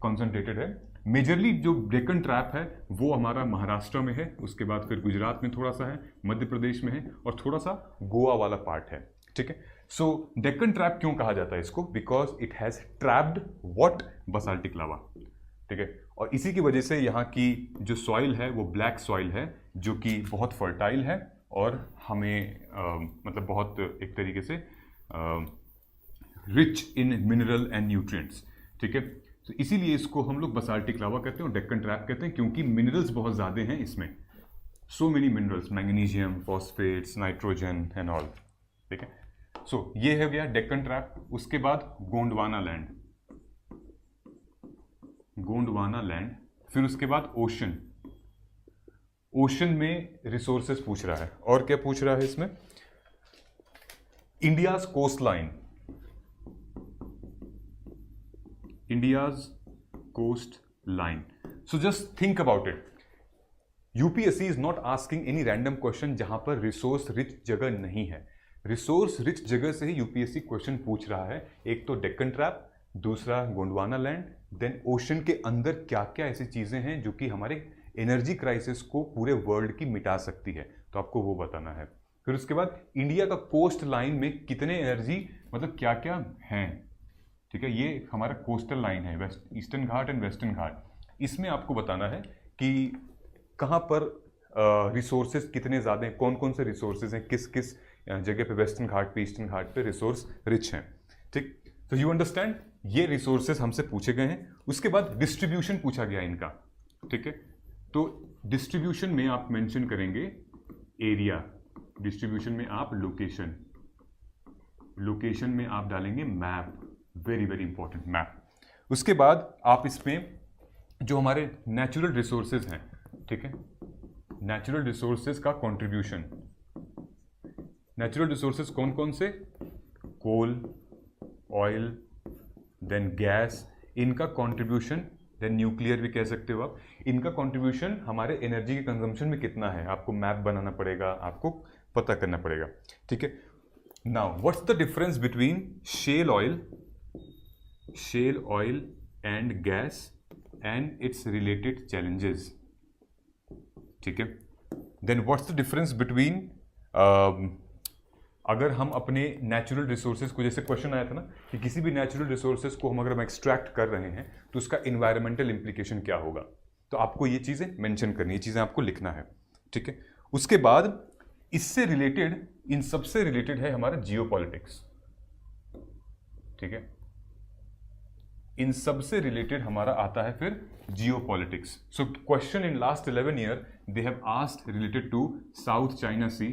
कॉन्सेंट्रेटेड है। मेजरली जो डेक्कन ट्रैप है वो हमारा महाराष्ट्र में है, उसके बाद फिर गुजरात में थोड़ा सा है, मध्य प्रदेश में है और थोड़ा सा गोवा वाला पार्ट है। ठीक है, सो डेक्कन ट्रैप क्यों कहा जाता है इसको? Because it has trapped what? Basaltic lava. ठीक है, और इसी की वजह से यहाँ की जो सॉइल है वो ब्लैक सॉइल है, जो कि बहुत फर्टाइल है और हमें मतलब बहुत एक तरीके से rich in mineral and nutrients. ठीक है, तो इसीलिए इसको हम लोग बसाल्टिक लावा कहते हैं और डेक्कन ट्रैप कहते हैं, क्योंकि मिनरल्स बहुत ज़्यादा हैं इसमें। So many minerals, magnesium, phosphates, nitrogen and all. ठीक है, सो ये हो गया डेक्कन ट्रैप। उसके बाद गोंडवाना लैंड, गोंडवाना लैंड। फिर उसके बाद ओशन, ओशन में रिसोर्सेस पूछ रहा है। और क्या पूछ रहा है इसमें? India's coast line, India's coast line. So just think about it. UPSC is not asking any random question जहां पर रिसोर्स रिच जगह नहीं है। रिसोर्स रिच जगह से ही यूपीएससी क्वेश्चन पूछ रहा है। एक तो डेक्कन ट्रैप, दूसरा गोंडवाना लैंड, देन ओशन के अंदर क्या क्या ऐसी चीजें हैं जो कि हमारे एनर्जी क्राइसिस को पूरे वर्ल्ड की मिटा सकती है, तो आपको वो बताना है। फिर उसके बाद इंडिया का कोस्ट लाइन में कितने एनर्जी, मतलब क्या क्या हैं। ठीक है, ये हमारा कोस्टल लाइन है, west eastern ghat and western ghat. इसमें आपको बताना है कि कहाँ पर रिसोर्सेज कितने ज़्यादा हैं, कौन कौन से रिसोर्सेज हैं, किस किस जगह पे वेस्टर्न घाट पे, ईस्टर्न घाट पे रिसोर्स रिच हैं। ठीक, तो यू अंडरस्टैंड, ये रिसोर्सेज हमसे पूछे गए हैं। उसके बाद डिस्ट्रीब्यूशन पूछा गया इनका। ठीक है, तो डिस्ट्रीब्यूशन में आप मेंशन करेंगे एरिया, डिस्ट्रीब्यूशन में आप लोकेशन, लोकेशन में आप डालेंगे map, very very important map. उसके बाद आप इसमें जो हमारे नेचुरल रिसोर्सेज हैं, ठीक है, नेचुरल रिसोर्सेज का कंट्रीब्यूशन, नेचुरल रिसोर्सेज कौन कौन से? कोल, ऑयल, देन गैस, इनका कंट्रीब्यूशन, देन न्यूक्लियर भी कह सकते हो आप, इनका कंट्रीब्यूशन हमारे एनर्जी के कंजम्पशन में कितना है, आपको मैप बनाना पड़ेगा, आपको पता करना पड़ेगा। ठीक है, now what's the difference between shale oil and gas and its related challenges. ठीक है, then what's the difference between, अगर हम अपने नेचुरल रिसोर्सेज को, जैसे क्वेश्चन आया था ना कि किसी भी नेचुरल रिसोर्सेज को हम अगर हम एक्सट्रैक्ट कर रहे हैं तो उसका इन्वायरमेंटल इम्प्लीकेशन क्या होगा, तो आपको ये चीज़ें मेंशन करनी, ये चीज़ें आपको लिखना है। ठीक है, उसके बाद इससे रिलेटेड, इन सबसे रिलेटेड है हमारा जियोपॉलिटिक्स। ठीक है, इन सबसे रिलेटेड हमारा आता है फिर geopolitics. So question in last 11 year they have asked related to South China Sea.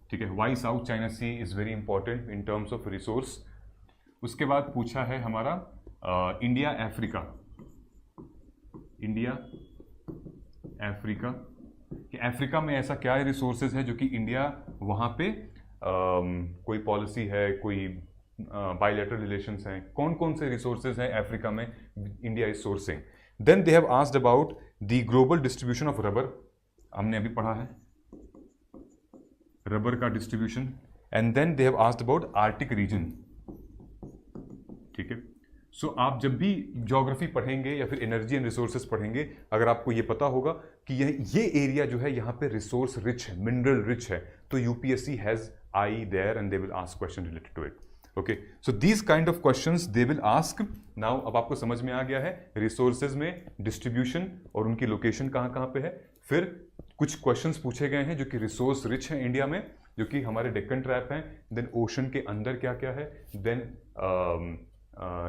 ठीक है, why South China Sea is very important in terms of resource. उसके बाद पूछा है हमारा इंडिया अफ्रीका, इंडिया अफ्रीका, कि अफ्रीका में ऐसा क्या रिसोर्सेज है जो कि इंडिया वहाँ पे कोई पॉलिसी है, कोई बायलैटरल रिलेशंस हैं, कौन कौन से रिसोर्सेज हैं अफ्रीका में India is sourcing. Then they have asked about the global distribution of rubber, हमने अभी पढ़ा है रबर का distribution. And then they have asked about Arctic region. ठीक है, सो आप जब भी ज्योग्राफी पढ़ेंगे या फिर एनर्जी एंड रिसोर्सेज पढ़ेंगे, अगर आपको ये पता होगा कि ये एरिया जो है यहाँ पे रिसोर्स रिच है, मिनरल रिच है, तो UPSC has eye there and they will ask question related to it. Okay, so these kind of questions they will ask. Now अब आपको समझ में आ गया है रिसोर्सेज में डिस्ट्रीब्यूशन और उनकी लोकेशन कहाँ कहाँ पे है। फिर कुछ क्वेश्चंस पूछे गए हैं जो कि रिसोर्स रिच हैं इंडिया में, जो कि हमारे डेक्कन ट्रैप हैं। देन ओशन के अंदर क्या क्या है, देन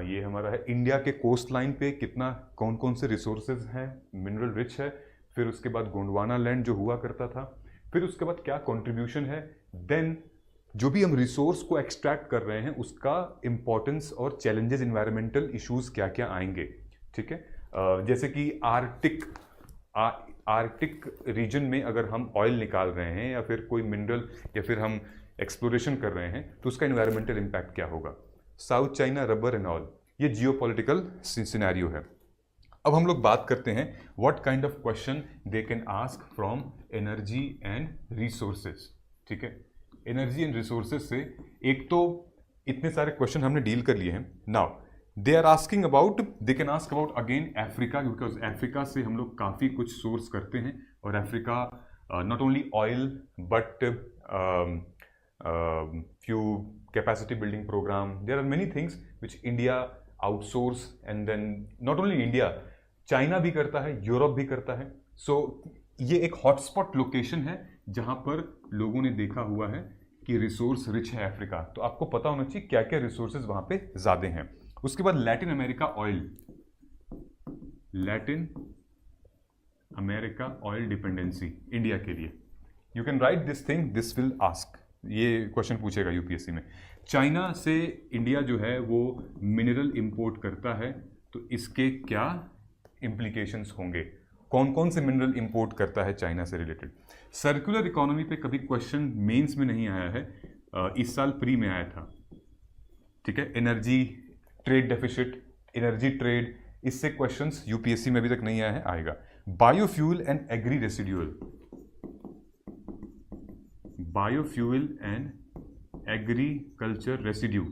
ये हमारा है इंडिया के कोस्ट लाइन पे कितना, कौन कौन से रिसोर्सेज हैं, मिनरल रिच है। फिर उसके बाद गोंडवाना लैंड जो हुआ करता था, फिर उसके बाद क्या कंट्रीब्यूशन है। देन जो भी हम रिसोर्स को एक्सट्रैक्ट कर रहे हैं उसका इंपॉर्टेंस और चैलेंजेस, इन्वायरमेंटल इश्यूज क्या क्या आएंगे। ठीक है, जैसे कि आर्कटिक रीजन में अगर हम ऑयल निकाल रहे हैं या फिर कोई मिनरल या फिर हम एक्सप्लोरेशन कर रहे हैं तो उसका इन्वायरमेंटल इम्पैक्ट क्या होगा। South China rubber and all, ये जियोपॉलिटिकल सिनेरियो है। अब हम लोग बात करते हैं what kind of question they can ask from energy and resources. ठीक है, एनर्जी एंड रिसोर्सेज से एक तो इतने सारे क्वेश्चन हमने डील कर लिए हैं। Now they are asking about, they can ask about again Africa, because Africa से हम लोग काफ़ी कुछ सोर्स करते हैं और Africa not only oil but few capacity building program, there are many things which India outsource and then not only India, China भी करता है, यूरोप भी करता है। So ये एक हॉटस्पॉट लोकेशन है जहां पर लोगों ने देखा हुआ है कि रिसोर्स रिच है अफ्रीका, तो आपको पता होना चाहिए क्या क्या रिसोर्सेज वहां पे ज्यादा हैं। उसके बाद Latin America oil, Latin America oil dependency India के लिए. You can write this thing, this will ask, ये क्वेश्चन पूछेगा यूपीएससी में. चाइना से इंडिया जो है वो मिनरल इंपोर्ट करता है, तो इसके क्या इम्प्लीकेशंस होंगे? कौन कौन से मिनरल इंपोर्ट करता है चाइना से रिलेटेड? सर्कुलर इकोनॉमी पे कभी क्वेश्चन मेंस में नहीं आया है, इस साल प्री में आया था. ठीक है, energy trade deficit, energy trade, इससे क्वेश्चंस यूपीएससी में अभी तक नहीं आया है, आएगा. Biofuel and agri residual, biofuel and agriculture residue.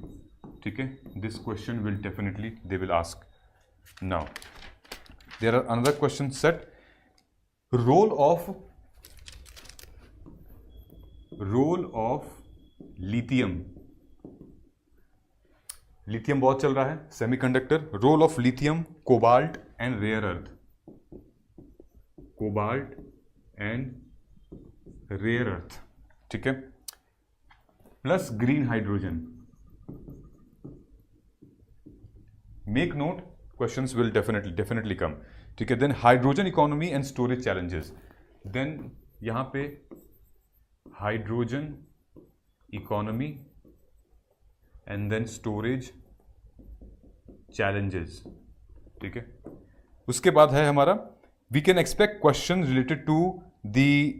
ठीक है, this question will definitely they will ask. Now there are another question set. Role of lithium. Lithium बहुत चल रहा है, semiconductor. Role of lithium, cobalt and rare earth, cobalt and rare earth. ठीक है, plus green hydrogen. Make note, questions will definitely come. ठीक है, then hydrogen economy and storage challenges. Then यहां पे hydrogen economy and then storage challenges. ठीक है, उसके बाद है हमारा we can expect question related to the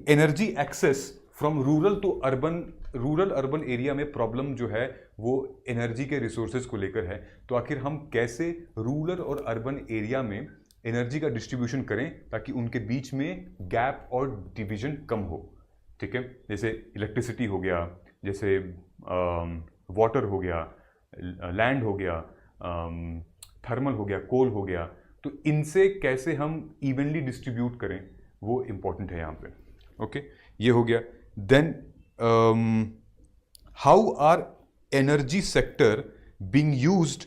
energy access from rural to urban. Rural urban area में प्रॉब्लम जो है वो एनर्जी के रिसोर्सेज को लेकर है, तो आखिर हम कैसे रूरल और अर्बन एरिया में एनर्जी का डिस्ट्रीब्यूशन करें ताकि उनके बीच में गैप और डिवीजन कम हो. ठीक है, जैसे इलेक्ट्रिसिटी हो गया, जैसे वाटर हो गया, लैंड हो गया, थर्मल हो गया, कोल हो गया, तो इनसे कैसे हम इवनली डिस्ट्रीब्यूट करें वो इम्पॉर्टेंट है यहाँ पे. ओके, ये हो गया. Then how are energy sector being used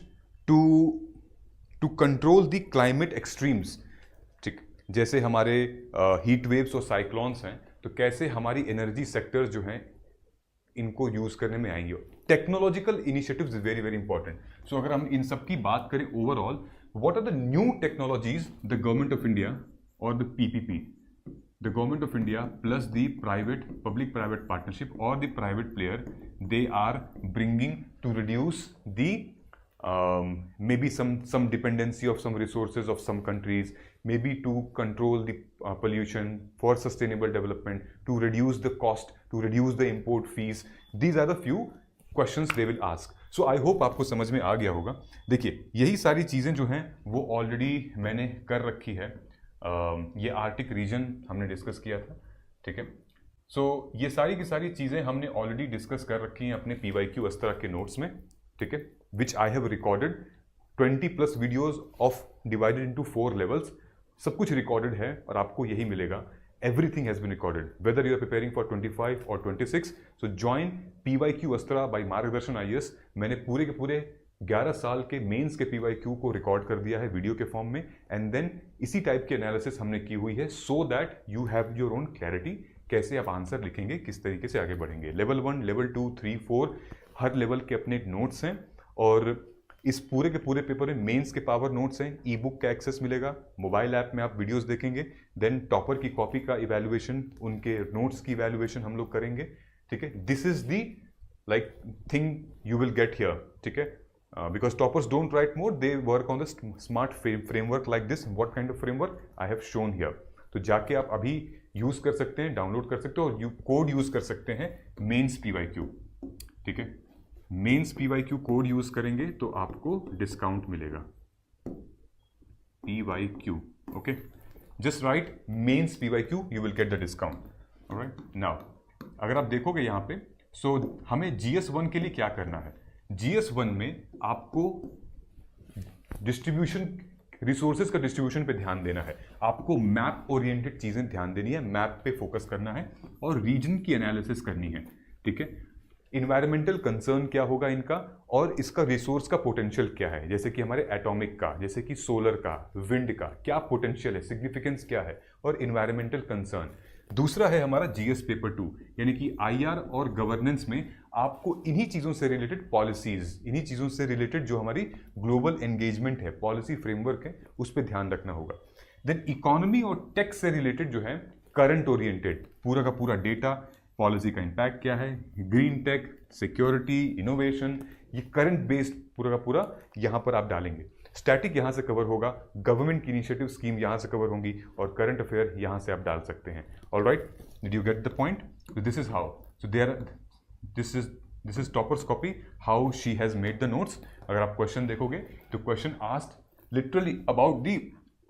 to control the climate extremes. ठीक, जैसे हमारे हीट वेव्स और साइक्लोन्स हैं, तो कैसे हमारी एनर्जी सेक्टर्स जो हैं इनको यूज करने में आएंगे. Technological initiatives is very very important. So अगर हम इन सब की बात करें overall, what are the new technologies the government of India और the PPP, the government of India plus the private public private partnership और the private player, they are bringing to reduce the maybe some dependency of some resources of some countries, maybe to control the pollution, for sustainable development, to reduce the cost, to reduce the import fees. These are the few questions they will ask. So I hope आपको समझ में आ गया होगा. देखिए, यही सारी चीज़ें जो हैं वो ऑलरेडी मैंने कर रखी है. ये आर्टिक रीजन हमने डिस्कस किया था. ठीक है, सो ये सारी की सारी चीज़ें हमने ऑलरेडी डिस्कस कर रखी हैं अपने PYQ अस्त्रा के नोट्स में. ठीक है, which I have recorded 20+ videos of divided into 4 levels. सब कुछ रिकॉर्डेड है और आपको यही मिलेगा. Everything has been recorded, whether you are preparing for 25 or 26. So join PYQ अस्त्रा by मार्गदर्शन IAS. मैंने पूरे के पूरे 11 साल के मेंस के PYQ को रिकॉर्ड कर दिया है वीडियो के फॉर्म में, एंड देन इसी टाइप की एनालिसिस हमने की हुई है, so that you have your own clarity कैसे आप आंसर लिखेंगे, किस तरीके से आगे बढ़ेंगे. लेवल 1, लेवल 2, 3, 4 हर लेवल के अपने नोट्स हैं, और इस पूरे के पूरे पेपर में मेंस के पावर नोट्स हैं. ई बुक का एक्सेस मिलेगा, मोबाइल ऐप में आप वीडियोस देखेंगे, देन टॉपर की कॉपी का इवैल्यूएशन, उनके नोट्स की इवैल्यूएशन हम लोग करेंगे. ठीक है, this is the like thing you will get here. ठीक है, because toppers don't write more, they work on the smart framework like this. What kind of framework I have shown here. तो जाके आप अभी यूज कर सकते हैं, डाउनलोड कर सकते हो, और कोड यूज कर सकते हैं मेंस PYQ. ठीक है, मेंस PYQ कोड यूज करेंगे तो आपको डिस्काउंट मिलेगा. PYQ, okay, just write mains PYQ, you will get the discount. Alright, now अगर आप देखोगे यहाँ पे, सो हमें GS1 के लिए क्या करना है. GS1 में आपको डिस्ट्रीब्यूशन, रिसोर्सेज का डिस्ट्रीब्यूशन पे ध्यान देना है. आपको मैप ओरिएंटेड चीजें ध्यान देनी है, मैप पे फोकस करना है, और रीजन की एनालिसिस करनी है. ठीक है, इन्वायरमेंटल कंसर्न क्या होगा इनका, और इसका रिसोर्स का पोटेंशियल क्या है, जैसे कि हमारे एटॉमिक का, जैसे कि सोलर का, विंड का क्या पोटेंशियल है, सिग्निफिकेंस क्या है, और इन्वायरमेंटल कंसर्न. दूसरा है हमारा GS पेपर 2, यानी कि IR और गवर्नेंस में आपको इन्हीं चीज़ों से रिलेटेड पॉलिसीज, इन्हीं चीज़ों से रिलेटेड जो हमारी ग्लोबल एंगेजमेंट है, पॉलिसी फ्रेमवर्क है, उस पर ध्यान रखना होगा. देन इकोनॉमी और टेक से रिलेटेड जो है करंट ओरिएंटेड पूरा का पूरा डेटा, पॉलिसी का इम्पैक्ट क्या है, ग्रीन टेक, सिक्योरिटी, इनोवेशन, ये करंट बेस्ड पूरा का पूरा यहाँ पर आप डालेंगे। स्टैटिक यहाँ से कवर होगा, गवर्नमेंट की इनिशिएटिव स्कीम यहाँ से कवर होंगी और करंट अफेयर यहाँ से आप डाल सकते हैं। Alright, did you get the point? This is how, so this is toppers copy, how she has made the notes. अगर आप क्वेश्चन देखोगे तो question asked literally about the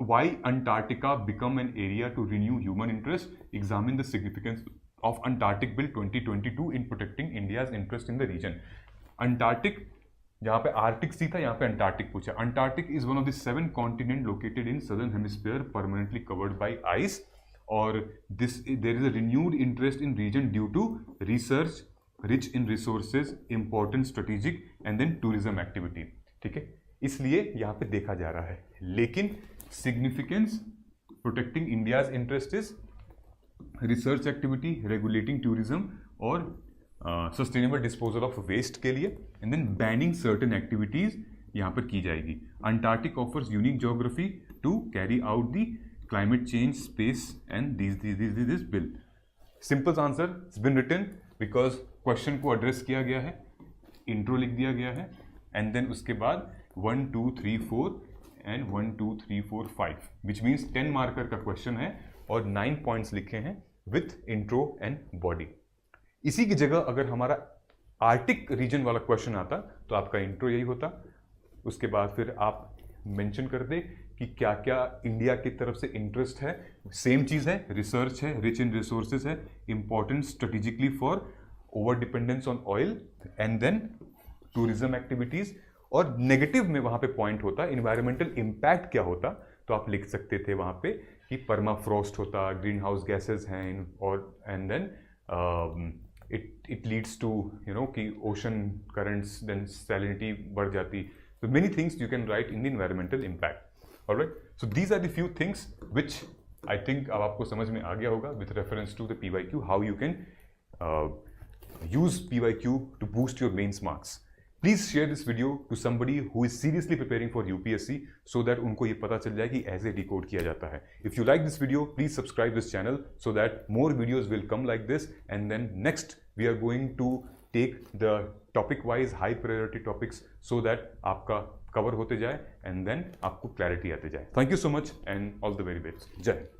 why Antarctica become an area to renew human interest, examine the significance of Antarctic Bill 2022 in protecting India's interest in the region. Antarctic, जहाँ पे आर्टिक सी था यहाँ पे अंटार्कटिक पूछा। Antarctic is one of the 7 continent located in southern hemisphere permanently covered by ice, और this there is a renewed interest in region due to research, rich in resources, important strategic and then tourism activity. ठीक है, इसलिए यहाँ पे देखा जा रहा है। लेकिन significance protecting India's interest is research activity, regulating tourism और सस्टेनेबल डिस्पोजल ऑफ वेस्ट के लिए, and then banning certain activities यहाँ पर की जाएगी। Antarctic offers unique geography to carry out the climate change space and this bill. Simple answer it's been written because question को एड्रेस किया गया है, इंट्रो लिख दिया गया है, एंड देन उसके बाद 1 2 3 4 एंड 1 2 3 4 5 विच मीन्स 10 मार्कर का क्वेश्चन है और 9 पॉइंट्स लिखे हैं विथ इंट्रो एंड बॉडी। इसी की जगह अगर हमारा आर्टिक रीजन वाला क्वेश्चन आता तो आपका इंट्रो यही होता, उसके बाद फिर आप मेंशन कर दे कि क्या क्या इंडिया की तरफ से इंटरेस्ट है। सेम चीज़ है, रिसर्च है, रिच इन रिसोर्सेज है, important strategically for over dependence on oil, and then tourism activities. और नेगेटिव में वहाँ पे पॉइंट होता इन्वायरमेंटल इम्पैक्ट क्या होता, तो आप लिख सकते थे वहाँ पे कि परमाफ्रॉस्ट होता, ग्रीन हाउस गैसेज हैं, और and then it leads to कि ocean currents, then salinity बढ़ जाती, so many things you can write in the environmental impact. Alright, so these are the few things which I think अब आपको समझ में आ गया होगा with reference to the PYQ, how you can use PYQ to boost your mains marks. Please share this video to somebody who is seriously preparing for UPSC so that उनको ये पता चल जाए कि ऐसे decode किया जाता है। If you like this video, please subscribe this channel so that more videos will come like this, and then next we are going to take the topic wise high priority topics so that आपका cover होते जाए and then आपको clarity आते जाए। Thank you so much and all the very best. जय हिंद।